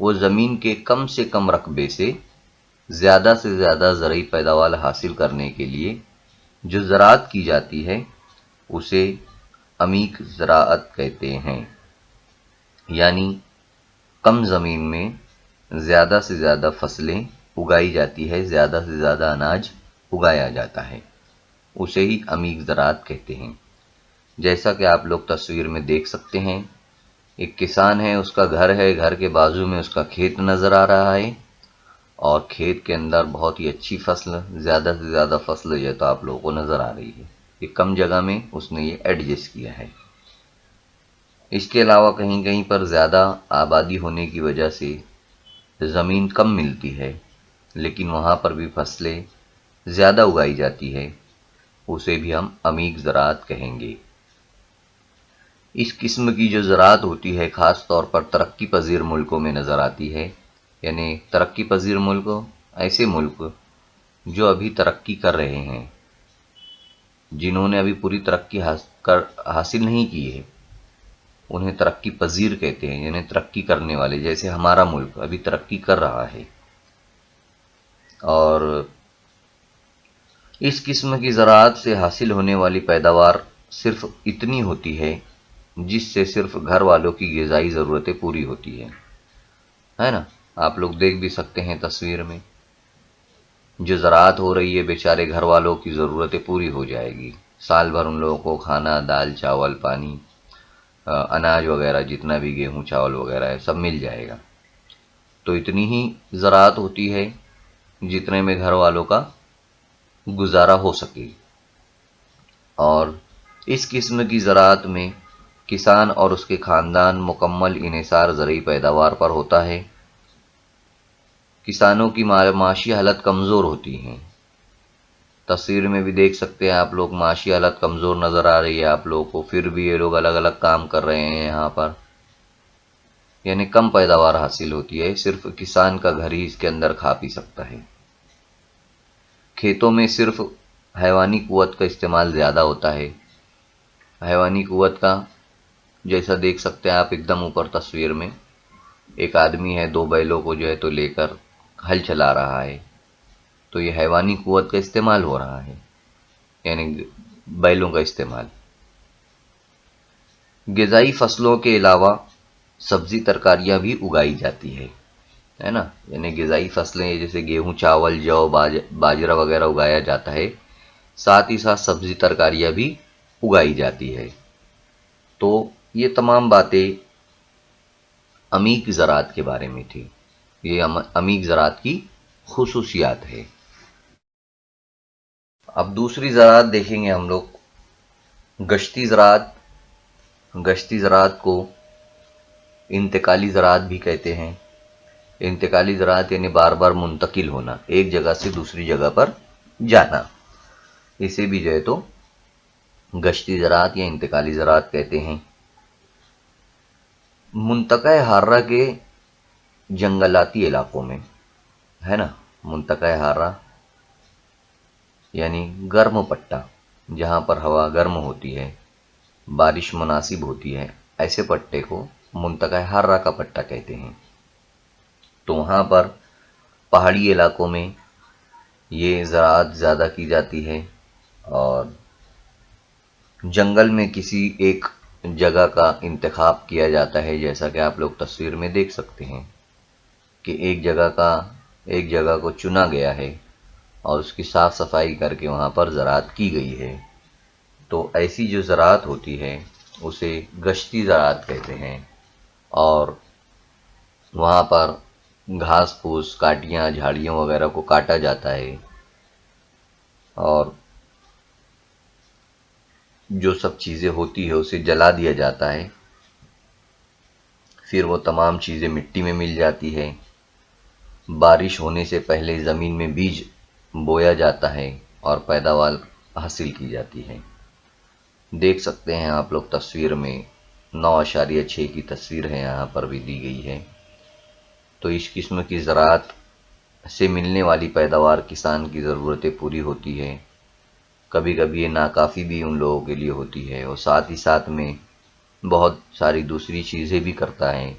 وہ زمین کے کم سے کم رقبے سے زیادہ زرعی پیداوار حاصل کرنے کے لیے جو زراعت کی جاتی ہے اسے عمیق زراعت کہتے ہیں، یعنی کم زمین میں زیادہ سے زیادہ فصلیں اگائی جاتی ہے، زیادہ سے زیادہ اناج اگایا جاتا ہے، اسے ہی عمیق زراعت کہتے ہیں۔ جیسا کہ آپ لوگ تصویر میں دیکھ سکتے ہیں، ایک کسان ہے، اس کا گھر ہے، گھر کے بازو میں اس کا کھیت نظر آ رہا ہے، اور کھیت کے اندر بہت ہی اچھی فصل، زیادہ سے زیادہ فصل یہ تو آپ لوگوں کو نظر آ رہی ہے، یہ کم جگہ میں اس نے یہ ایڈجسٹ کیا ہے۔ اس کے علاوہ کہیں کہیں پر زیادہ آبادی ہونے کی وجہ سے زمین کم ملتی ہے، لیکن وہاں پر بھی فصلیں زیادہ اگائی جاتی ہے، اسے بھی ہم عمیق زراعت کہیں گے۔ اس قسم کی جو زراعت ہوتی ہے خاص طور پر ترقی پذیر ملکوں میں نظر آتی ہے، یعنی ترقی پذیر ملک ایسے ملک جو ابھی ترقی کر رہے ہیں، جنہوں نے ابھی پوری ترقی حاصل نہیں کی ہے، انہیں ترقی پذیر کہتے ہیں، یعنی ترقی کرنے والے، جیسے ہمارا ملک ابھی ترقی کر رہا ہے۔ اور اس قسم کی زراعت سے حاصل ہونے والی پیداوار صرف اتنی ہوتی ہے جس سے صرف گھر والوں کی غذائی ضرورتیں پوری ہوتی ہے نا؟ آپ لوگ دیکھ بھی سکتے ہیں تصویر میں، جو زراعت ہو رہی ہے بیچارے گھر والوں کی ضرورتیں پوری ہو جائے گی، سال بھر ان لوگوں کو کھانا، دال چاول پانی، اناج وغیرہ جتنا بھی گیہوں چاول وغیرہ ہے سب مل جائے گا۔ تو اتنی ہی زراعت ہوتی ہے جتنے میں گھر والوں کا گزارا ہو سکے، اور اس قسم کی زراعت میں کسان اور اس کے خاندان مکمل انحصار زرعی پیداوار پر ہوتا ہے۔ کسانوں کی معاشی حالت کمزور ہوتی ہے، تصویر میں بھی دیکھ سکتے ہیں آپ لوگ، معاشی حالت کمزور نظر آ رہی ہے آپ لوگوں کو، پھر بھی یہ لوگ الگ الگ کام کر رہے ہیں یہاں پر، یعنی کم پیداوار حاصل ہوتی ہے، صرف کسان کا گھر ہی اس کے اندر کھا پی سکتا ہے۔ کھیتوں میں صرف حیوانی قوت کا استعمال زیادہ ہوتا ہے، حیوانی قوت کا جیسا دیکھ سکتے ہیں آپ ایک دم اوپر تصویر میں، ایک آدمی ہے 2 بیلوں کو جو ہے تو لے کر ہل چلا رہا ہے، تو یہ حیوانی قوت کا استعمال ہو رہا ہے، یعنی بیلوں کا استعمال۔ غذائی فصلوں کے علاوہ سبزی ترکاریاں بھی اگائی جاتی ہے نا؟ یعنی غذائی فصلیں جیسے گیہوں چاول جو باجرہ وغیرہ اگایا جاتا ہے، ساتھ ہی ساتھ سبزی ترکاریاں بھی اگائی جاتی ہے۔ تو یہ تمام باتیں عمیق زراعت کے بارے میں تھی، یہ عمیق زراعت کی خصوصیات ہے۔ اب دوسری زراعت دیکھیں گے ہم لوگ، گشتی زراعت۔ گشتی زراعت کو انتقالی زراعت بھی کہتے ہیں۔ انتقالی زراعت یعنی بار بار منتقل ہونا، ایک جگہ سے دوسری جگہ پر جانا، اسے بھی جو ہے تو گشتی زراعت یا انتقالی زراعت کہتے ہیں۔ منطقہ حارہ کے جنگلاتی علاقوں میں ہے نا، منطقہ حارہ یعنی گرم پٹا، جہاں پر ہوا گرم ہوتی ہے، بارش مناسب ہوتی ہے، ایسے پٹے کو منطقہ حارہ کا پٹا کہتے ہیں۔ تو وہاں پر پہاڑی علاقوں میں یہ زراعت زیادہ کی جاتی ہے، اور جنگل میں کسی ایک جگہ کا انتخاب کیا جاتا ہے، جیسا کہ آپ لوگ تصویر میں دیکھ سکتے ہیں کہ ایک جگہ کو چنا گیا ہے اور اس کی صاف صفائی کر کے وہاں پر زراعت کی گئی ہے۔ تو ایسی جو زراعت ہوتی ہے اسے گشتی زراعت کہتے ہیں، اور وہاں پر گھاس پھوس، کاٹیاں، جھاڑیوں وغیرہ کو کاٹا جاتا ہے، اور جو سب چیزیں ہوتی ہے اسے جلا دیا جاتا ہے، پھر وہ تمام چیزیں مٹی میں مل جاتی ہے۔ بارش ہونے سے پہلے زمین میں بیج بویا جاتا ہے اور پیداوار حاصل کی جاتی ہے۔ دیکھ سکتے ہیں آپ لوگ تصویر میں 9.6 کی تصویر ہے یہاں پر بھی دی گئی ہے۔ تو اس قسم کی زراعت سے ملنے والی پیداوار کسان کی ضرورتیں پوری ہوتی ہے، کبھی کبھی یہ ناکافی بھی ان لوگوں کے لیے ہوتی ہے، اور ساتھ ہی ساتھ میں بہت ساری دوسری چیزیں بھی کرتا ہے،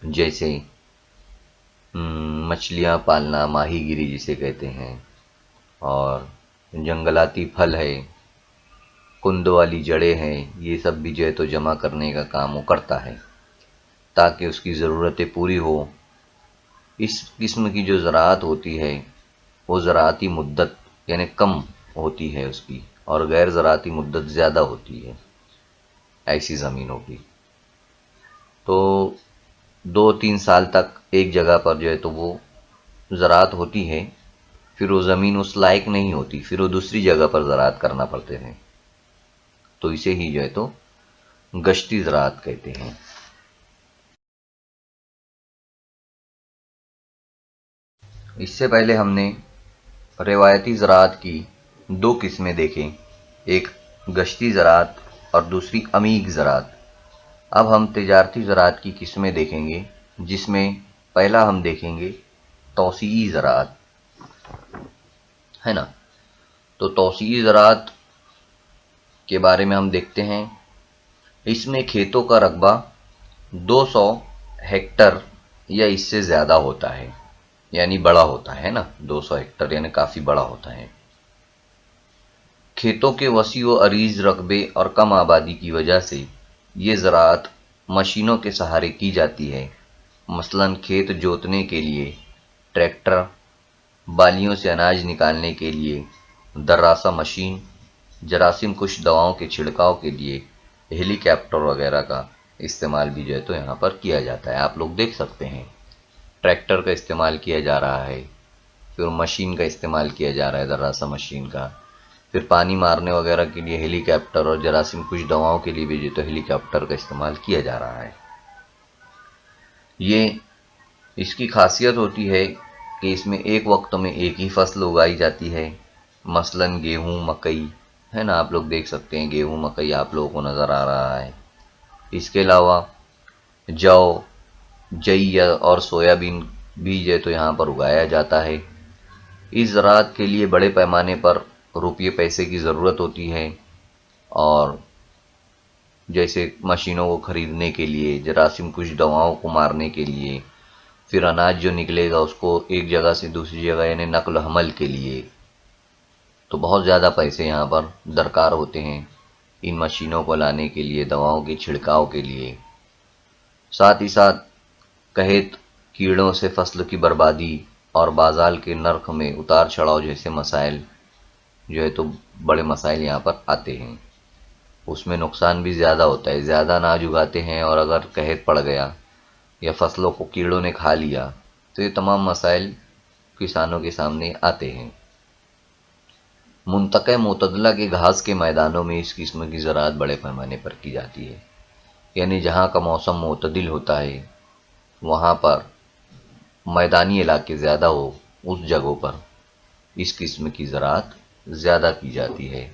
جیسے مچھلیاں پالنا، ماہی گیری جسے کہتے ہیں، اور جنگلاتی پھل ہے، کند والی جڑیں ہیں، یہ سب بھی جو ہے تو جمع کرنے کا کام وہ کرتا ہے تاکہ اس کی ضرورتیں پوری ہو۔ اس قسم کی جو زراعت ہوتی ہے وہ زراعتی مدت یعنی کم ہوتی ہے اس کی، اور غیر زراعتی مدت زیادہ ہوتی ہے ایسی زمینوں کی۔ تو 2-3 سال تک ایک جگہ پر جو ہے تو وہ زراعت ہوتی ہے، پھر وہ زمین اس لائق نہیں ہوتی، پھر وہ دوسری جگہ پر زراعت کرنا پڑتے ہیں، تو اسے ہی جو ہے تو گشتی زراعت کہتے ہیں۔ اس سے پہلے ہم نے روایتی زراعت کی 2 قسمیں دیکھیں، ایک گشتی زراعت اور دوسری عمیق زراعت۔ اب ہم تجارتی زراعت کی قسمیں دیکھیں گے، جس میں پہلا ہم دیکھیں گے توسیعی زراعت، ہے نا۔ تو توسیعی زراعت کے بارے میں ہم دیکھتے ہیں، اس میں کھیتوں کا رقبہ 200 ہیکٹر یا اس سے زیادہ ہوتا ہے، یعنی بڑا ہوتا ہے نا، 200 ہیکٹر یعنی کافی بڑا ہوتا ہے۔ کھیتوں کے وسیع و عریض رقبے اور کم آبادی کی وجہ سے یہ زراعت مشینوں کے سہارے کی جاتی ہے، مثلاً کھیت جوتنے کے لیے ٹریکٹر، بالیوں سے اناج نکالنے کے لیے دراصہ مشین، جراثیم کش دواؤں کے چھڑکاؤ کے لیے ہیلی کاپٹر وغیرہ کا استعمال بھی جو ہے تو یہاں پر کیا جاتا ہے۔ آپ لوگ دیکھ سکتے ہیں ٹریکٹر کا استعمال کیا جا رہا ہے، پھر مشین کا استعمال کیا جا رہا ہے، دراصہ مشین کا، پھر پانی مارنے وغیرہ کے لیے ہیلی کاپٹر، اور جراثیم کش دواؤں کے لیے بھی جو تو ہیلی کاپٹر کا استعمال کیا جا رہا ہے۔ یہ اس کی خاصیت ہوتی ہے کہ اس میں ایک وقت میں ایک ہی فصل اگائی جاتی ہے، مثلاً گیہوں، مکئی، ہے نا، آپ لوگ دیکھ سکتے ہیں گیہوں مکئی آپ لوگوں کو نظر آ رہا ہے۔ اس کے علاوہ جو، جئی اور سویابین بھی جو تو یہاں پر اگایا جاتا ہے۔ اس زراعت کے لیے بڑے پیمانے پر روپیے پیسے کی ضرورت ہوتی ہے، اور جیسے مشینوں کو خریدنے کے لیے، جراثیم کش دواؤں کو مارنے کے لیے، پھر اناج جو نکلے گا اس کو ایک جگہ سے دوسری جگہ یعنی نقل و حمل کے لیے، تو بہت زیادہ پیسے یہاں پر درکار ہوتے ہیں ان مشینوں کو لانے کے لیے، دواؤں کے چھڑکاؤ کے لیے۔ ساتھ ہی ساتھ قحط، کیڑوں سے فصل کی بربادی اور بازار کے نرخ میں اتار چڑھاؤ جیسے مسائل جو ہے تو بڑے مسائل یہاں پر آتے ہیں۔ اس میں نقصان بھی زیادہ ہوتا ہے، زیادہ اناج اگاتے ہیں اور اگر قحط پڑ گیا یا فصلوں کو کیڑوں نے کھا لیا تو یہ تمام مسائل کسانوں کے سامنے آتے ہیں۔ منطقہ معتدلہ کے گھاس کے میدانوں میں اس قسم کی زراعت بڑے پیمانے پر کی جاتی ہے، یعنی جہاں کا موسم معتدل ہوتا ہے وہاں پر میدانی علاقے زیادہ ہو، اس جگہوں پر اس قسم کی زراعت زیادہ کی جاتی ہے۔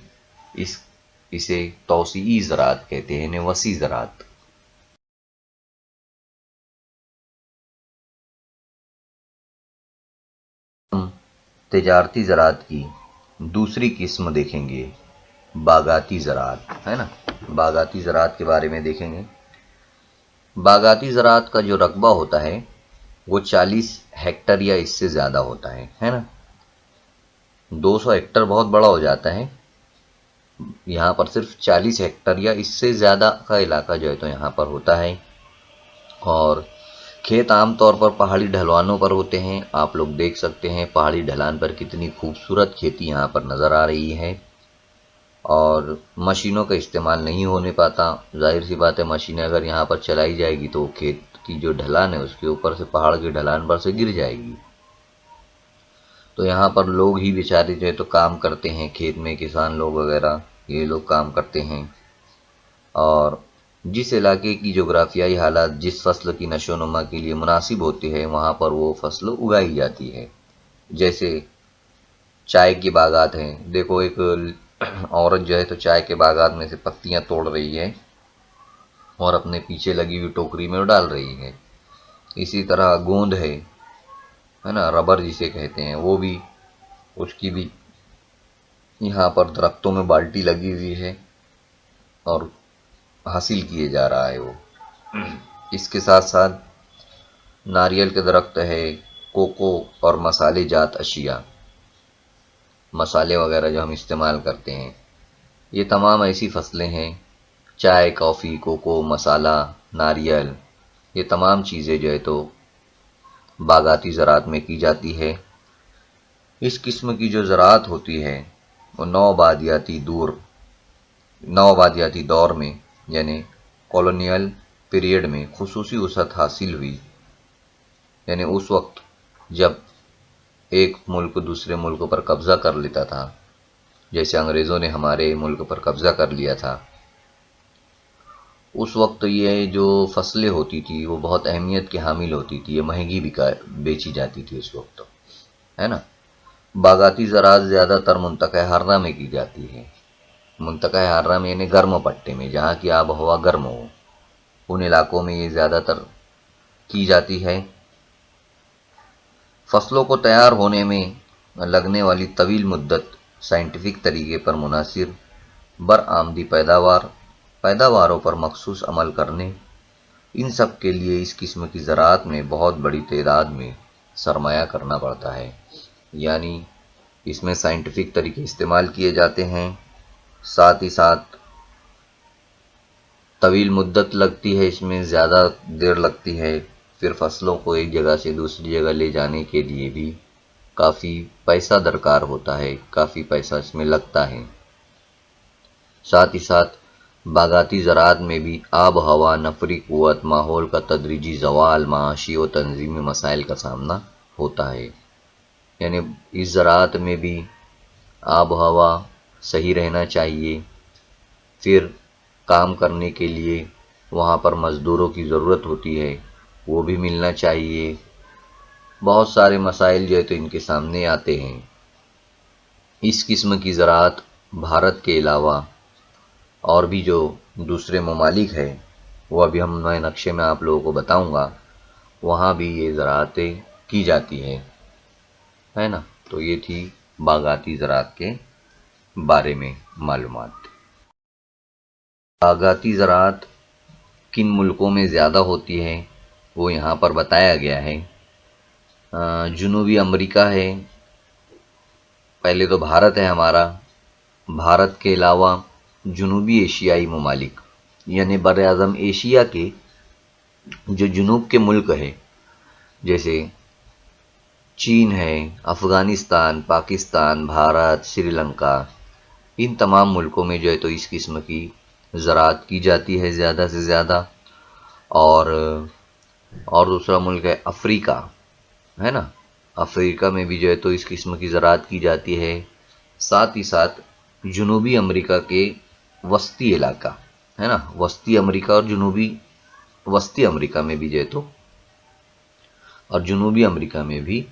اسے توسیعی زراعت کہتے ہیں، یعنی وسیع زراعت۔ ہم تجارتی زراعت کی دوسری قسم دیکھیں گے، باغاتی زراعت، ہے نا۔ باغاتی زراعت کے بارے میں دیکھیں گے۔ باغاتی زراعت کا جو رقبہ ہوتا ہے وہ 40 ہیکٹر یا اس سے زیادہ ہوتا ہے نا۔ 200 ہیکٹر بہت بڑا ہو جاتا ہے، یہاں پر صرف 40 ہیکٹر یا اس سے زیادہ کا علاقہ جو ہے تو یہاں پر ہوتا ہے، اور کھیت عام طور پر پہاڑی ڈھلوانوں پر ہوتے ہیں۔ آپ لوگ دیکھ سکتے ہیں پہاڑی ڈھلان پر کتنی خوبصورت کھیتی یہاں پر نظر آ رہی ہے، اور مشینوں کا استعمال نہیں ہونے پاتا۔ ظاہر سی بات ہے مشینیں اگر یہاں پر چلائی جائے گی تو کھیت کی جو ڈھلان ہے اس کے اوپر سے، پہاڑ کی ڈھلان پر سے گر جائے گی۔ تو یہاں پر لوگ ہی بیچارے جو ہے تو کام کرتے ہیں کھیت میں، کسان لوگ وغیرہ یہ لوگ کام کرتے ہیں، اور جس علاقے کی جغرافیائی حالات جس فصل کی نشو و نما کے لیے مناسب ہوتی ہے وہاں پر وہ فصل اگائی جاتی ہے۔ جیسے چائے کی باغات ہیں، دیکھو ایک عورت جو ہے تو چائے کے باغات میں سے پتیاں توڑ رہی ہے اور اپنے پیچھے لگی ہوئی ٹوکری میں ڈال رہی ہے۔ اسی طرح گوند ہے نا، ربر جسے کہتے ہیں، وہ بھی، اس کی بھی یہاں پر درختوں میں بالٹی لگی ہوئی ہے اور حاصل کیے جا رہا ہے وہ۔ اس کے ساتھ ساتھ ناریل کے درخت ہے، کوکو اور مسالے جات اشیاء، مسالے وغیرہ جو ہم استعمال کرتے ہیں، یہ تمام ایسی فصلیں ہیں، چائے، کافی، کوکو، مسالہ، ناریل، یہ تمام چیزیں جو ہے تو باغاتی زراعت میں کی جاتی ہے۔ اس قسم کی جو زراعت ہوتی ہے وہ نوآبادیاتی دور میں یعنی کالونیل پیریڈ میں خصوصی وسعت حاصل ہوئی، یعنی اس وقت جب ایک ملک دوسرے ملک پر قبضہ کر لیتا تھا، جیسے انگریزوں نے ہمارے ملک پر قبضہ کر لیا تھا، اس وقت یہ جو فصلیں ہوتی تھی وہ بہت اہمیت کی حامل ہوتی تھی، یہ مہنگی بیچی جاتی تھی اس وقت، ہے نا۔ باغاتی زراعت زیادہ تر منطقہ حرہ میں کی جاتی ہے، منطقہ حرہ میں یعنی گرم پٹے میں، جہاں کی آب و ہوا گرم ہو، ان علاقوں میں یہ زیادہ تر کی جاتی ہے۔ فصلوں کو تیار ہونے میں لگنے والی طویل مدت سائنٹیفک طریقے پر منحصر، برآمدی پیداواروں پر مخصوص عمل کرنے، ان سب کے لیے اس قسم کی زراعت میں بہت بڑی تعداد میں سرمایہ کرنا پڑتا ہے، یعنی اس میں سائنٹیفک طریقے استعمال کیے جاتے ہیں، ساتھ ہی ساتھ طویل مدت لگتی ہے، اس میں زیادہ دیر لگتی ہے، پھر فصلوں کو ایک جگہ سے دوسری جگہ لے جانے کے لیے بھی کافی پیسہ درکار ہوتا ہے، کافی پیسہ اس میں لگتا ہے۔ ساتھ ہی ساتھ باغاتی زراعت میں بھی آب و ہوا، نفری قوت، ماحول کا تدریجی زوال، معاشی و تنظیمی مسائل کا سامنا ہوتا ہے، یعنی اس زراعت میں بھی آب و ہوا صحیح رہنا چاہیے، پھر کام کرنے کے لیے وہاں پر مزدوروں کی ضرورت ہوتی ہے، وہ بھی ملنا چاہیے، بہت سارے مسائل جو ہے تو ان کے سامنے آتے ہیں۔ اس قسم کی زراعت بھارت کے علاوہ اور بھی جو دوسرے ممالک ہیں وہ ابھی میں نقشے میں آپ لوگوں کو بتاؤں گا، وہاں بھی یہ زراعتیں کی جاتی ہے نا۔ تو یہ تھی باغاتی زراعت کے بارے میں معلومات۔ باغاتی زراعت کن ملکوں میں زیادہ ہوتی ہے وہ یہاں پر بتایا گیا ہے۔ جنوبی امریکہ ہے، پہلے تو بھارت ہے ہمارا، بھارت کے علاوہ جنوبی ایشیائی ممالک یعنی بر اعظم ایشیا کے جو جنوب کے ملک ہے، جیسے چین ہے، افغانستان، پاکستان، بھارت، سری لنکا، ان تمام ملکوں میں جو ہے تو اس قسم کی زراعت کی جاتی ہے زیادہ سے زیادہ۔ اور دوسرا ملک ہے افریقہ، ہے نا، افریقہ میں بھی جو ہے تو اس قسم کی زراعت کی جاتی ہے۔ ساتھ ہی ساتھ جنوبی امریکہ کے وسطی علاقہ، ہے نا، وسطی امریکہ اور وسطی امریکہ میں بھی جو ہے تو، اور جنوبی امریکہ میں بھی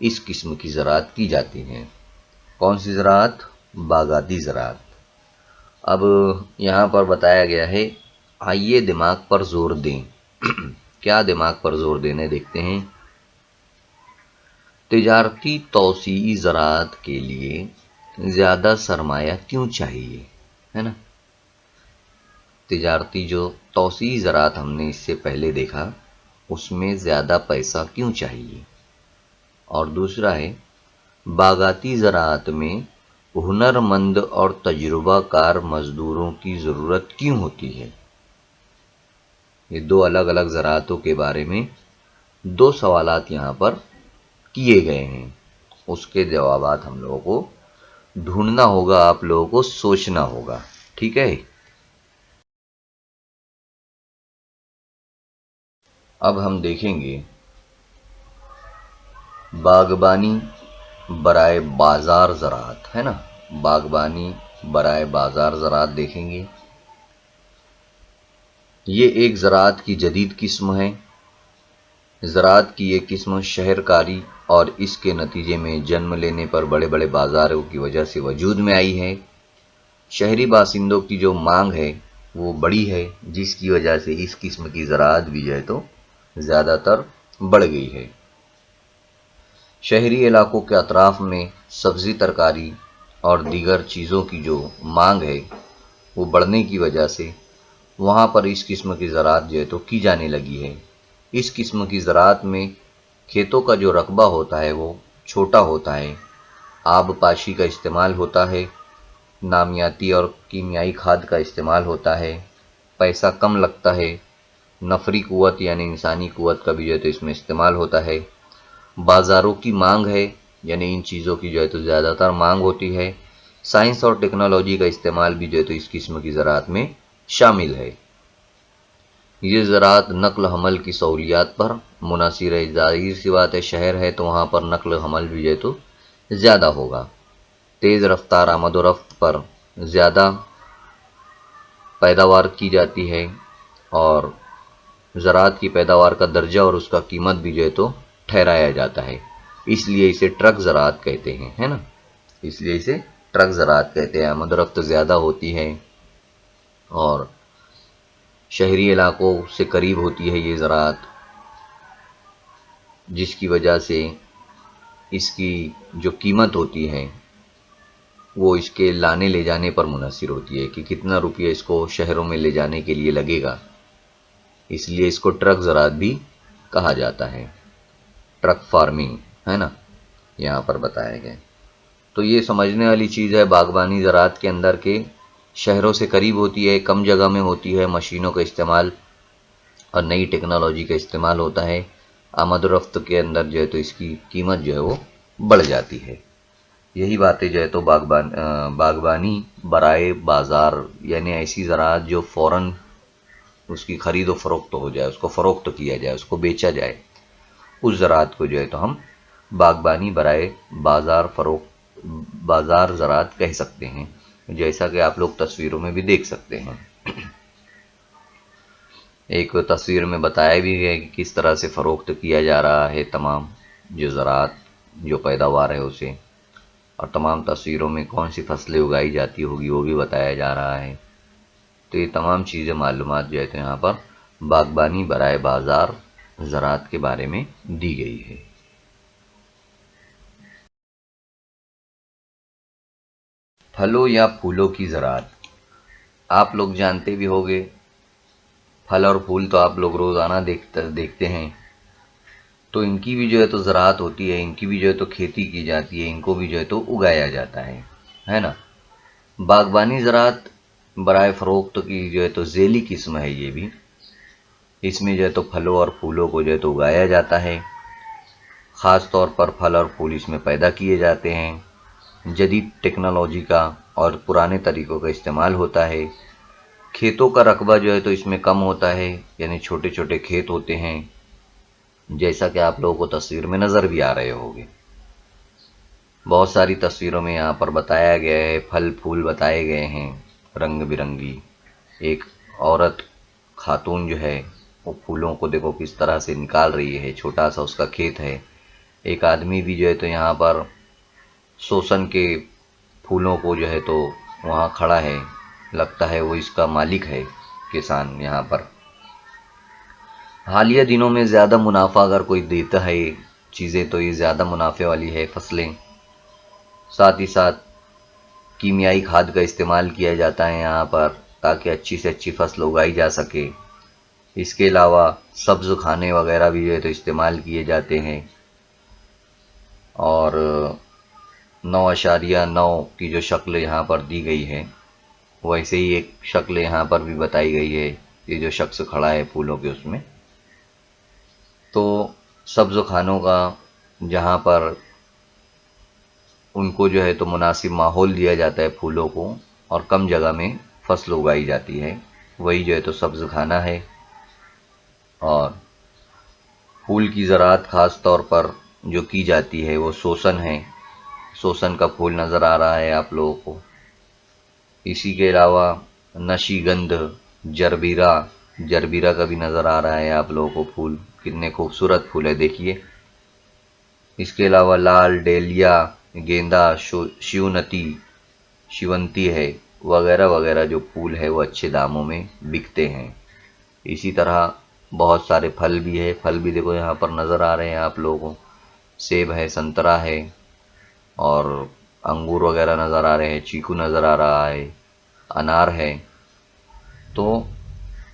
اس قسم کی زراعت کی جاتی ہے۔ کون سی زراعت؟ باغاتی زراعت۔ اب یہاں پر بتایا گیا ہے، آئیے دماغ پر زور دیں۔ کیا دماغ پر زور دینے دیکھتے ہیں۔ تجارتی توسیعی زراعت کے لیے زیادہ سرمایہ کیوں چاہیے، ہے نا۔ تجارتی جو توسیعی زراعت ہم نے اس سے پہلے دیکھا، اس میں زیادہ پیسہ کیوں چاہیے۔ اور دوسرا ہے باغاتی زراعت میں ہنر مند اور تجربہ کار مزدوروں کی ضرورت کیوں ہوتی ہے۔ یہ دو الگ الگ زراعتوں کے بارے میں دو سوالات یہاں پر کیے گئے ہیں، اس کے جوابات ہم لوگوں کو ڈھونڈنا ہوگا، آپ لوگوں کو سوچنا ہوگا، ٹھیک ہے۔ اب ہم دیکھیں گے باغبانی برائے بازار زراعت، ہے نا، باغبانی برائے بازار زراعت دیکھیں گے۔ یہ ایک زراعت کی جدید قسم ہے۔ زراعت کی یہ قسم شہر کاری اور اس کے نتیجے میں جنم لینے پر بڑے بڑے بازاروں کی وجہ سے وجود میں آئی ہے۔ شہری باشندوں کی جو مانگ ہے وہ بڑی ہے، جس کی وجہ سے اس قسم کی زراعت بھی ہے تو زیادہ تر بڑھ گئی ہے۔ شہری علاقوں کے اطراف میں سبزی، ترکاری اور دیگر چیزوں کی جو مانگ ہے وہ بڑھنے کی وجہ سے وہاں پر اس قسم کی زراعت جو ہے تو کی جانے لگی ہے۔ اس قسم کی زراعت میں کھیتوں کا جو رقبہ ہوتا ہے وہ چھوٹا ہوتا ہے، آب پاشی کا استعمال ہوتا ہے، نامیاتی اور کیمیائی کھاد کا استعمال ہوتا ہے، پیسہ کم لگتا ہے، نفری قوت یعنی انسانی قوت کا بھی جو ہے تو اس میں استعمال ہوتا ہے، بازاروں کی مانگ ہے، یعنی ان چیزوں کی جو ہے تو زیادہ تر مانگ ہوتی ہے، سائنس اور ٹیکنالوجی کا استعمال بھی جو ہے تو اس قسم کی زراعت میں شامل ہے۔ یہ زراعت نقل حمل کی سہولیات پر منحصر ہے، ظاہر سی بات ہے شہر ہے تو وہاں پر نقل حمل بھی جو ہے تو زیادہ ہوگا، تیز رفتار آمد و رفت پر زیادہ پیداوار کی جاتی ہے، اور زراعت کی پیداوار کا درجہ اور اس کا قیمت بھی جو ہے تو ٹھہرایا جاتا ہے، اس لیے اسے ٹرک زراعت کہتے ہیں، ہے نا، اس لیے اسے ٹرک زراعت کہتے ہیں۔ آمد و رفت زیادہ ہوتی ہے اور شہری علاقوں سے قریب ہوتی ہے یہ زراعت، جس کی وجہ سے اس کی جو قیمت ہوتی ہے وہ اس کے لانے لے جانے پر منحصر ہوتی ہے کہ کتنا روپیہ اس کو شہروں میں لے جانے کے لیے لگے گا، اس لیے اس کو ٹرک زراعت بھی کہا جاتا ہے، ٹرک فارمنگ، ہے نا، یہاں پر بتایا گیا۔ تو یہ سمجھنے والی چیز ہے باغبانی زراعت کے اندر کہ شہروں سے قریب ہوتی ہے، کم جگہ میں ہوتی ہے، مشینوں کا استعمال اور نئی ٹیکنالوجی کا استعمال ہوتا ہے، آمد و رفت کے اندر جو ہے تو اس کی قیمت جو ہے وہ بڑھ جاتی ہے۔ یہی باتیں جو ہے تو باغبانی برائے بازار، یعنی ایسی زراعت جو فوراً اس کی خرید و فروخت ہو جائے، اس کو فروخت کیا جائے، اس کو بیچا جائے، اس زراعت کو جو ہے تو ہم باغبانی برائے بازار زراعت کہہ سکتے ہیں، جیسا کہ آپ لوگ تصویروں میں بھی دیکھ سکتے ہیں۔ ایک تصویر میں بتایا بھی گیا کہ کس طرح سے فروخت کیا جا رہا ہے تمام جو زراعت، جو پیداوار ہے اسے، اور تمام تصویروں میں کون سی فصلیں اگائی جاتی ہوگی وہ بھی بتایا جا رہا ہے۔ تو یہ تمام چیزیں معلومات جو ہے تو یہاں پر باغبانی برائے بازار زراعت کے بارے میں دی گئی ہے۔ پھلوں یا پھولوں کی زراعت آپ لوگ جانتے بھی ہوگے، پھل اور پھول تو آپ لوگ روزانہ دیکھتے ہیں، تو ان کی بھی جو ہے تو زراعت ہوتی ہے، ان کی بھی جو ہے تو کھیتی کی جاتی ہے، ان کو بھی جو ہے تو اگایا جاتا ہے نا۔ باغبانی زراعت برائے فروخت کی جو ہے تو ذیلی قسم ہے، یہ بھی اس میں جو ہے تو پھلوں اور پھولوں کو جو ہے تو اگایا جاتا ہے، خاص طور پر پھل اور پھول اس میں پیدا کیے جاتے ہیں، جدید ٹیکنالوجی کا اور پرانے طریقوں کا استعمال ہوتا ہے، کھیتوں کا رقبہ جو ہے تو اس میں کم ہوتا ہے، یعنی چھوٹے چھوٹے کھیت ہوتے ہیں، جیسا کہ آپ لوگوں کو تصویر میں نظر بھی آ رہے ہوگے۔ بہت ساری تصویروں میں یہاں پر بتایا گیا ہے، پھل پھول بتائے گئے ہیں رنگ برنگی، ایک عورت خاتون جو ہے وہ پھولوں کو دیکھو کس طرح سے نکال رہی ہے، چھوٹا سا اس کا کھیت ہے، ایک آدمی بھی جو ہے تو یہاں پر سوسن کے پھولوں کو جو ہے تو وہاں کھڑا ہے، لگتا ہے وہ اس کا مالک ہے کسان یہاں پر۔ حالیہ دنوں میں زیادہ منافع اگر کوئی دیتا ہے چیزیں تو یہ زیادہ منافع والی ہے فصلیں، ساتھ ہی ساتھ کیمیائی کھاد کا استعمال کیا جاتا ہے یہاں پر تاکہ اچھی سے اچھی فصل اگائی جا سکے۔ اس کے علاوہ سبز کھانے وغیرہ بھی جو ہے تو استعمال کیے جاتے ہیں، اور 9.9 کی جو شکل یہاں پر دی گئی ہے ویسے ہی ایک شکل یہاں پر بھی بتائی گئی ہے، یہ جو شخص کھڑا ہے پھولوں کے اس میں، تو سبز کھانوں کا جہاں پر ان کو جو ہے تو مناسب ماحول دیا جاتا ہے پھولوں کو، اور کم جگہ میں فصل اگائی جاتی ہے، وہی جو ہے تو سبز کھانا ہے۔ اور پھول کی زراعت خاص طور پر جو کی جاتی ہے وہ سوسن ہے، سوسن کا پھول نظر آ رہا ہے آپ لوگوں کو، اسی کے علاوہ نشی گندھ، جربیرا کا بھی نظر آ رہا ہے آپ لوگوں کو پھول، کتنے خوبصورت پھول ہے دیکھیے۔ اس کے علاوہ لال ڈیلیا، گیندا، شیونتی ہے، وغیرہ وغیرہ جو پھول ہے وہ اچھے داموں میں بکتے ہیں۔ اسی طرح بہت سارے پھل بھی ہے، پھل بھی دیکھو یہاں پر نظر آ رہے ہیں آپ لوگوں کو، سیب ہے، سنترا ہے، اور انگور وغیرہ نظر آ رہے ہیں، چیکو نظر آ رہا ہے، انار ہے، تو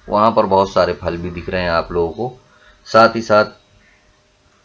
وہاں پر بہت سارے پھل بھی دکھ رہے ہیں آپ لوگوں کو۔ ساتھ ہی ساتھ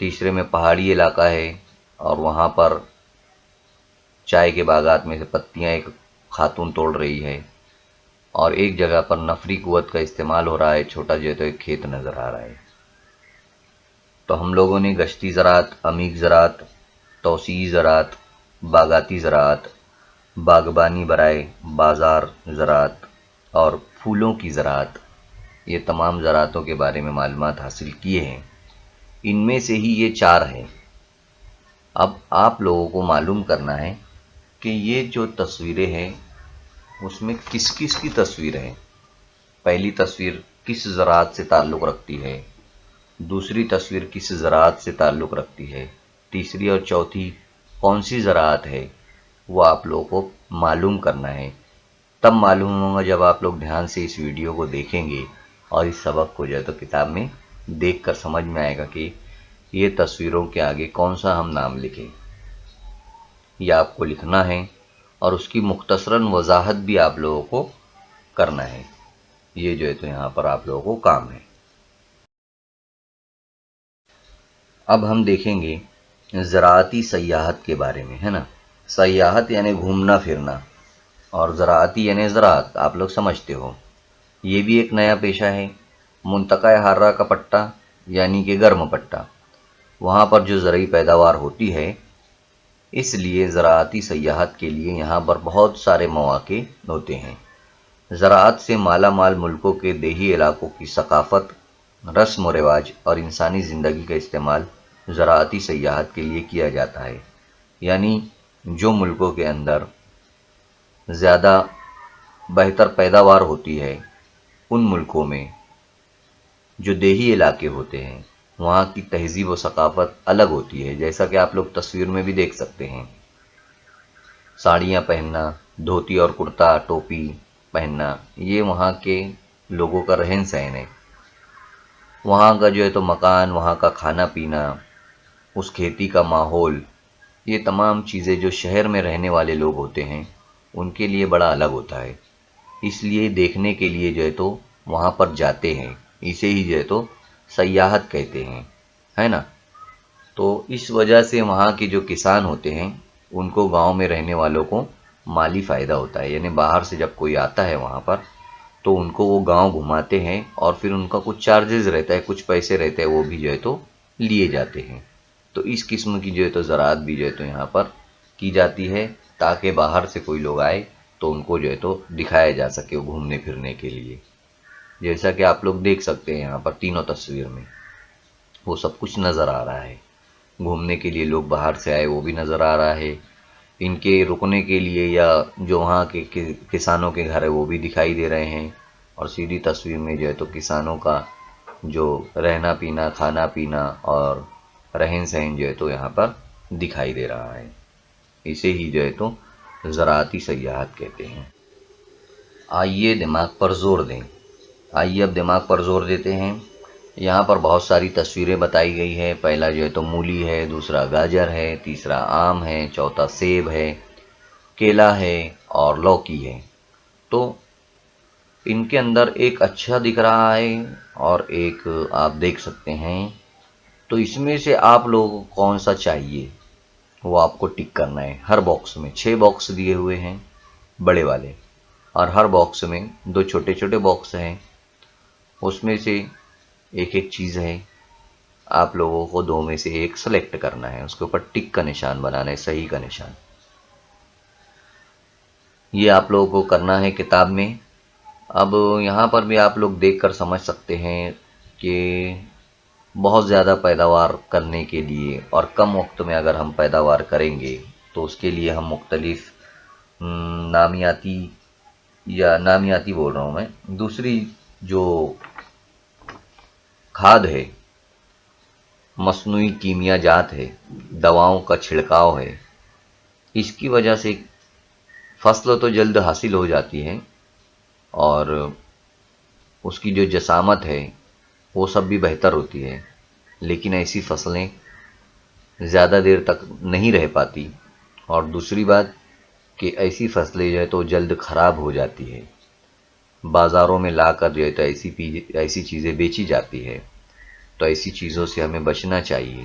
تیسرے میں پہاڑی علاقہ ہے اور وہاں پر چائے کے باغات میں سے پتیاں ایک خاتون توڑ رہی ہے، اور ایک جگہ پر نفری قوت کا استعمال ہو رہا ہے، چھوٹا جو ہے تو ایک کھیت نظر آ رہا ہے۔ تو ہم لوگوں نے گشتی زراعت، عمیق زراعت، توسیعی زراعت، باغاتی زراعت، باغبانی برائے بازار زراعت اور پھولوں کی زراعت، یہ تمام زراعتوں کے بارے میں معلومات حاصل کیے ہیں۔ ان میں سے ہی یہ 4 ہیں۔ اب آپ لوگوں کو معلوم کرنا ہے کہ یہ جو تصویریں ہیں اس میں کس کس کی تصویر ہے۔ پہلی تصویر کس زراعت سے تعلق رکھتی ہے، دوسری تصویر کس زراعت سے تعلق رکھتی ہے، تیسری اور چوتھی کون سی زراعت ہے، وہ آپ لوگوں کو معلوم کرنا ہے۔ تب معلوم ہوگا جب آپ لوگ دھیان سے اس ویڈیو کو دیکھیں گے اور اس سبق کو جو ہے تو کتاب میں دیکھ کر سمجھ میں آئے گا کہ یہ تصویروں کے آگے کون سا ہم نام لکھیں۔ یہ آپ کو لکھنا ہے اور اس کی مختصراً وضاحت بھی آپ لوگوں کو کرنا ہے۔ یہ جو ہے تو یہاں پر آپ لوگوں کو کام ہے۔ اب ہم دیکھیں گے زراعتی سیاحت کے بارے میں، ہے نا۔ سیاحت یعنی گھومنا پھرنا، اور زراعتی یعنی زراعت، آپ لوگ سمجھتے ہو۔ یہ بھی ایک نیا پیشہ ہے۔ منطقہ حارہ کا پٹہ یعنی کہ گرم پٹہ، وہاں پر جو زرعی پیداوار ہوتی ہے، اس لیے زراعتی سیاحت کے لیے یہاں پر بہت سارے مواقع ہوتے ہیں۔ زراعت سے مالا مال ملکوں کے دیہی علاقوں کی ثقافت، رسم و رواج اور انسانی زندگی کا استعمال زراعتی سیاحت کے لیے کیا جاتا ہے۔ یعنی جو ملکوں کے اندر زیادہ بہتر پیداوار ہوتی ہے، ان ملکوں میں جو دیہی علاقے ہوتے ہیں وہاں کی تہذیب و ثقافت الگ ہوتی ہے، جیسا کہ آپ لوگ تصویر میں بھی دیکھ سکتے ہیں۔ ساڑیاں پہننا، دھوتی اور کرتا ٹوپی پہننا، یہ وہاں کے لوگوں کا رہن سہن ہے۔ وہاں کا جو ہے تو مکان، وہاں کا کھانا پینا، اس کھیتی کا ماحول، یہ تمام چیزیں جو شہر میں رہنے والے لوگ ہوتے ہیں ان کے لیے بڑا الگ ہوتا ہے۔ اس لیے دیکھنے کے لیے جو ہے تو وہاں پر جاتے ہیں، اسے ہی جو ہے تو سیاحت کہتے ہیں، ہے نا۔ تو اس وجہ سے وہاں کے جو کسان ہوتے ہیں ان کو گاؤں میں رہنے والوں کو مالی فائدہ ہوتا ہے۔ یعنی باہر سے جب کوئی آتا ہے وہاں پر تو ان کو وہ گاؤں گھماتے ہیں، اور پھر ان کا کچھ چارجز رہتا ہے، کچھ پیسے رہتے ہیں، وہ بھی جو ہے تو لیے جاتے ہیں۔ تو اس قسم کی جو ہے تو زراعت بھی جو ہے تو یہاں پر کی جاتی ہے، تاکہ باہر سے کوئی لوگ آئے تو ان کو جو ہے تو دکھایا جا سکے گھومنے پھرنے کے لیے۔ جیسا کہ آپ لوگ دیکھ سکتے ہیں یہاں پر تینوں تصویر میں وہ سب کچھ نظر آ رہا ہے۔ گھومنے کے لیے لوگ باہر سے آئے وہ بھی نظر آ رہا ہے، ان کے رکنے کے لیے یا جو وہاں کے کسانوں کے گھر ہے وہ بھی دکھائی دے رہے ہیں، اور سیدھی تصویر میں جو ہے تو کسانوں کا جو رہنا پینا، کھانا پینا اور رہن سہن جو ہے تو یہاں پر دکھائی دے رہا ہے۔ اسے ہی جو ہے تو زراعتی سیاحت کہتے ہیں۔ آئیے دماغ پر زور دیں۔ آئیے اب دماغ پر زور دیتے ہیں۔ یہاں پر بہت ساری تصویریں بتائی گئی ہے۔ پہلا جو ہے تو مولی ہے، دوسرا گاجر ہے، تیسرا آم ہے، چوتھا سیب ہے، کیلا ہے اور لوکی ہے۔ تو ان کے اندر ایک اچھا دکھ رہا ہے اور ایک آپ دیکھ سکتے ہیں۔ تو اس میں سے آپ لوگوں کو کون سا چاہیے وہ آپ کو ٹک کرنا ہے۔ ہر باکس میں 6 باکس دیے ہوئے ہیں بڑے والے، اور ہر باکس میں 2 چھوٹے چھوٹے باکس ہیں۔ اس میں سے ایک ایک چیز ہے، آپ لوگوں کو 2 میں سے ایک سلیکٹ کرنا ہے، اس کے اوپر ٹک کا نشان بنانا ہے، صحیح کا نشان۔ یہ آپ لوگوں کو کرنا ہے کتاب میں۔ اب یہاں پر بھی آپ لوگ دیکھ کر سمجھ سکتے ہیں کہ بہت زیادہ پیداوار کرنے کے لیے اور کم وقت میں اگر ہم پیداوار کریں گے تو اس کے لیے ہم مختلف نامیاتی بول رہا ہوں میں، دوسری جو کھاد ہے، مصنوعی کیمیا جات ہے، دواؤں کا چھڑکاؤ ہے، اس کی وجہ سے فصل تو جلد حاصل ہو جاتی ہے اور اس کی جو جسامت ہے وہ سب بھی بہتر ہوتی ہے، لیکن ایسی فصلیں زیادہ دیر تک نہیں رہ پاتی، اور دوسری بات کہ ایسی فصلیں جو ہے تو جلد خراب ہو جاتی ہے، بازاروں میں لا کر جو ہے تو ایسی چیزیں بیچی جاتی ہے۔ تو ایسی چیزوں سے ہمیں بچنا چاہیے۔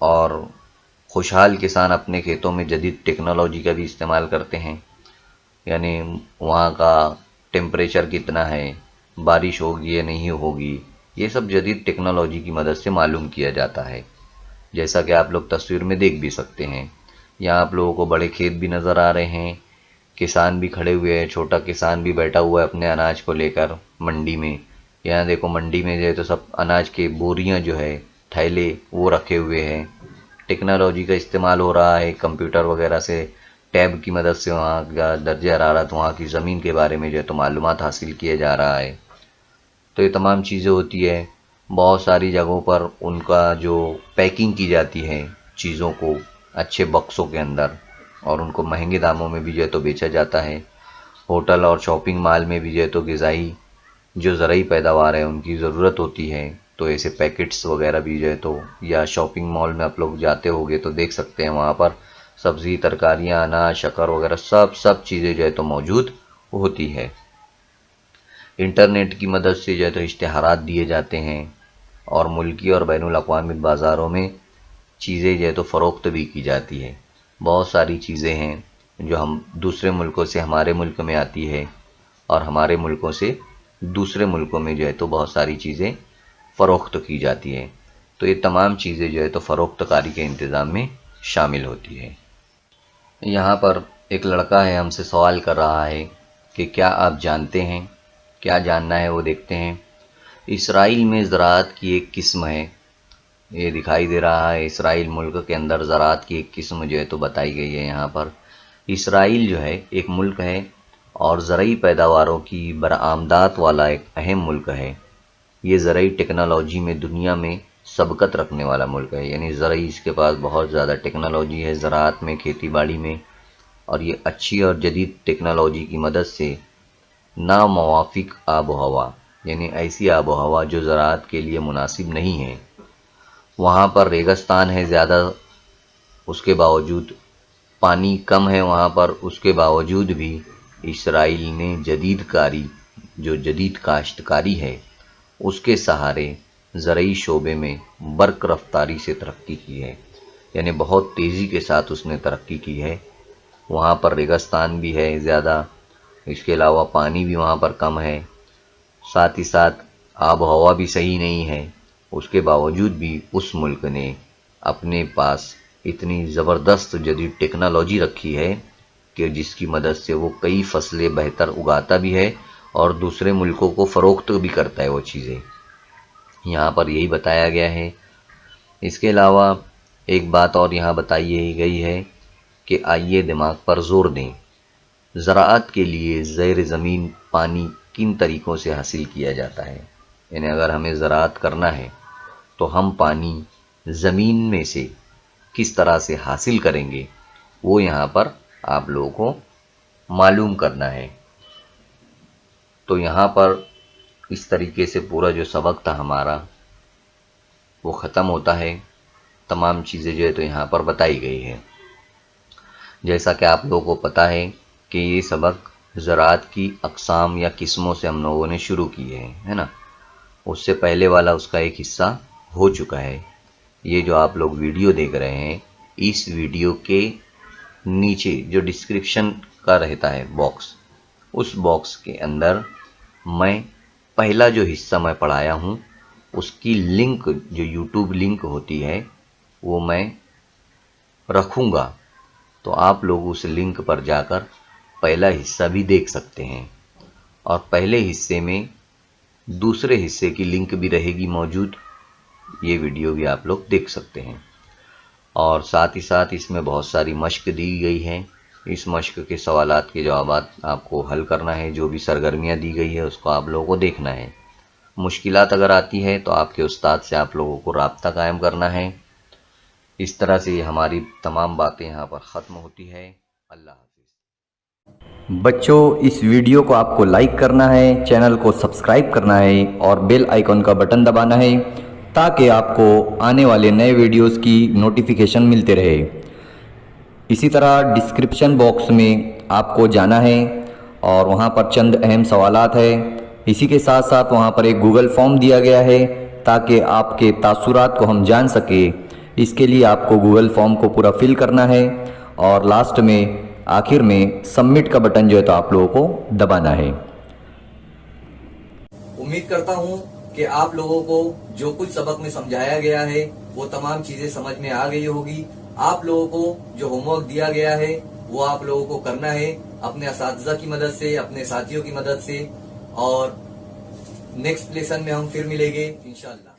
اور خوشحال کسان اپنے کھیتوں میں جدید ٹیکنالوجی کا بھی استعمال کرتے ہیں، یعنی وہاں کا ٹیمپریچر کتنا ہے، بارش ہوگی یا نہیں ہوگی، یہ سب جدید ٹیکنالوجی کی مدد سے معلوم کیا جاتا ہے، جیسا کہ آپ لوگ تصویر میں دیکھ بھی سکتے ہیں۔ یہاں آپ لوگوں کو بڑے کھیت بھی نظر آ رہے ہیں، کسان بھی کھڑے ہوئے ہیں، چھوٹا کسان بھی بیٹھا ہوا ہے اپنے اناج کو لے کر منڈی میں۔ یہاں دیکھو منڈی میں جو ہے تو سب اناج کے بوریاں جو ہے، تھیلے، وہ رکھے ہوئے ہیں۔ ٹیکنالوجی کا استعمال ہو رہا ہے، کمپیوٹر وغیرہ سے ٹیب کی مدد سے وہاں کا درجہ حرارت، وہاں کی زمین کے بارے میں جو ہے تو معلومات حاصل کیا جا رہا ہے۔ تو یہ تمام چیزیں ہوتی ہے۔ بہت ساری جگہوں پر ان کا جو پیکنگ کی جاتی ہے چیزوں کو اچھے بکسوں کے اندر، اور ان کو مہنگے داموں میں بھی جو ہے تو بیچا جاتا ہے۔ ہوٹل اور شاپنگ مال میں بھی جو ہے تو غذائی جو زرعی پیداوار ہے ان کی ضرورت ہوتی ہے، تو ایسے پیکٹس وغیرہ بھی جو ہے تو، یا شاپنگ مال میں آپ لوگ جاتے ہوگے تو دیکھ سکتے ہیں وہاں پر سبزی، ترکاریاں، اناج، شکر وغیرہ سب چیزیں جو ہے تو موجود ہوتی ہے۔ انٹرنیٹ کی مدد سے جو ہے تو اشتہارات دیے جاتے ہیں، اور ملکی اور بین الاقوامی بازاروں میں چیزیں جو ہے تو فروخت بھی کی جاتی ہے۔ بہت ساری چیزیں ہیں جو ہم دوسرے ملکوں سے ہمارے ملک میں آتی ہے، اور ہمارے ملکوں سے دوسرے ملکوں میں جو ہے تو بہت ساری چیزیں فروخت کی جاتی ہے۔ تو یہ تمام چیزیں جو ہے تو فروخت کاری کے انتظام میں شامل ہوتی ہے۔ یہاں پر ایک لڑکا ہے، ہم سے سوال کر رہا ہے کہ کیا آپ جانتے ہیں، کیا جاننا ہے وہ دیکھتے ہیں۔ اسرائیل میں زراعت کی ایک قسم ہے، یہ دکھائی دے رہا ہے، اسرائیل ملک کے اندر زراعت کی ایک قسم جو ہے تو بتائی گئی ہے یہاں پر۔ اسرائیل جو ہے ایک ملک ہے اور زرعی پیداواروں کی برآمدات والا ایک اہم ملک ہے۔ یہ زرعی ٹیکنالوجی میں دنیا میں سبقت رکھنے والا ملک ہے، یعنی زرعی اس کے پاس بہت زیادہ ٹیکنالوجی ہے زراعت میں، کھیتی باڑی میں، اور یہ اچھی اور جدید ٹیکنالوجی کی مدد سے ناموافق آب و ہوا، یعنی ایسی آب و ہوا جو زراعت کے لیے مناسب نہیں ہے، وہاں پر ریگستان ہے زیادہ، اس کے باوجود پانی کم ہے وہاں پر، اس کے باوجود بھی اسرائیل نے جدید کاشتکاری ہے اس کے سہارے زرعی شعبے میں برق رفتاری سے ترقی کی ہے، یعنی بہت تیزی کے ساتھ اس نے ترقی کی ہے۔ وہاں پر ریگستان بھی ہے زیادہ، اس کے علاوہ پانی بھی وہاں پر کم ہے، ساتھ ہی ساتھ آب و ہوا بھی صحیح نہیں ہے۔ اس کے باوجود بھی اس ملک نے اپنے پاس اتنی زبردست جدید ٹیکنالوجی رکھی ہے کہ جس کی مدد سے وہ کئی فصلیں بہتر اگاتا بھی ہے اور دوسرے ملکوں کو فروخت بھی کرتا ہے وہ چیزیں، یہاں پر یہی بتایا گیا ہے۔ اس کے علاوہ ایک بات اور یہاں بتائی گئی ہے کہ آئیے دماغ پر زور دیں، زراعت کے لیے زیر زمین پانی کن طریقوں سے حاصل کیا جاتا ہے، یعنی اگر ہمیں زراعت کرنا ہے تو ہم پانی زمین میں سے کس طرح سے حاصل کریں گے، وہ یہاں پر آپ لوگوں کو معلوم کرنا ہے۔ تو یہاں پر اس طریقے سے پورا جو سبق تھا ہمارا وہ ختم ہوتا ہے، تمام چیزیں جو ہے تو یہاں پر بتائی گئی ہے۔ جیسا کہ آپ لوگوں کو پتہ ہے کہ یہ سبق زراعت کی اقسام یا قسموں سے ہم لوگوں نے شروع کیے ہیں، ہے نا، اس سے پہلے والا اس کا ایک حصہ ہو چکا ہے۔ یہ جو آپ لوگ ویڈیو دیکھ رہے ہیں، اس ویڈیو کے نیچے جو ڈسکرپشن کا رہتا ہے باکس، اس باکس کے اندر میں پہلا جو حصہ میں پڑھایا ہوں اس کی لنک، جو یوٹیوب لنک ہوتی ہے، وہ میں رکھوں گا، تو آپ لوگ اس لنک پر جا کر پہلا حصہ بھی دیکھ سکتے ہیں، اور پہلے حصے میں دوسرے حصے کی لنک بھی رہے گی موجود، یہ ویڈیو بھی آپ لوگ دیکھ سکتے ہیں۔ اور ساتھ ہی ساتھ اس میں بہت ساری مشق دی گئی ہے، اس مشق کے سوالات کے جوابات آپ کو حل کرنا ہے، جو بھی سرگرمیاں دی گئی ہے اس کو آپ لوگوں کو دیکھنا ہے۔ مشکلات اگر آتی ہے تو آپ کے استاد سے آپ لوگوں کو رابطہ قائم کرنا ہے۔ اس طرح سے ہماری تمام باتیں یہاں پر ختم ہوتی ہے۔ اللہ حافظ۔ بچوں، اس ویڈیو کو آپ کو لائک کرنا ہے، چینل کو سبسکرائب کرنا ہے اور بیل آئیکن کا بٹن دبانا ہے تاکہ آپ کو آنے والے نئے ویڈیوز کی نوٹیفیکیشن ملتے رہے۔ اسی طرح ڈسکرپشن باکس میں آپ کو جانا ہے اور وہاں پر چند اہم سوالات ہیں، اسی کے ساتھ ساتھ وہاں پر ایک گوگل فارم دیا گیا ہے تاکہ آپ کے تاثرات کو ہم جان سکیں۔ اس کے لیے آپ کو گوگل فارم کو پورا فل کرنا ہے اور لاسٹ میں آخر میں سبمٹ کا بٹن جو ہے تو آپ لوگوں کو دبانا ہے۔ امید کرتا ہوں کہ آپ لوگوں کو جو کچھ سبق میں سمجھایا گیا ہے وہ تمام چیزیں سمجھ میں آ گئی ہوگی۔ آپ لوگوں کو جو ہوم ورک دیا گیا ہے وہ آپ لوگوں کو کرنا ہے اپنے اساتذہ کی مدد سے، اپنے ساتھیوں کی مدد سے، اور نیکسٹ لیسن میں ہم پھر ملیں گے انشاءاللہ۔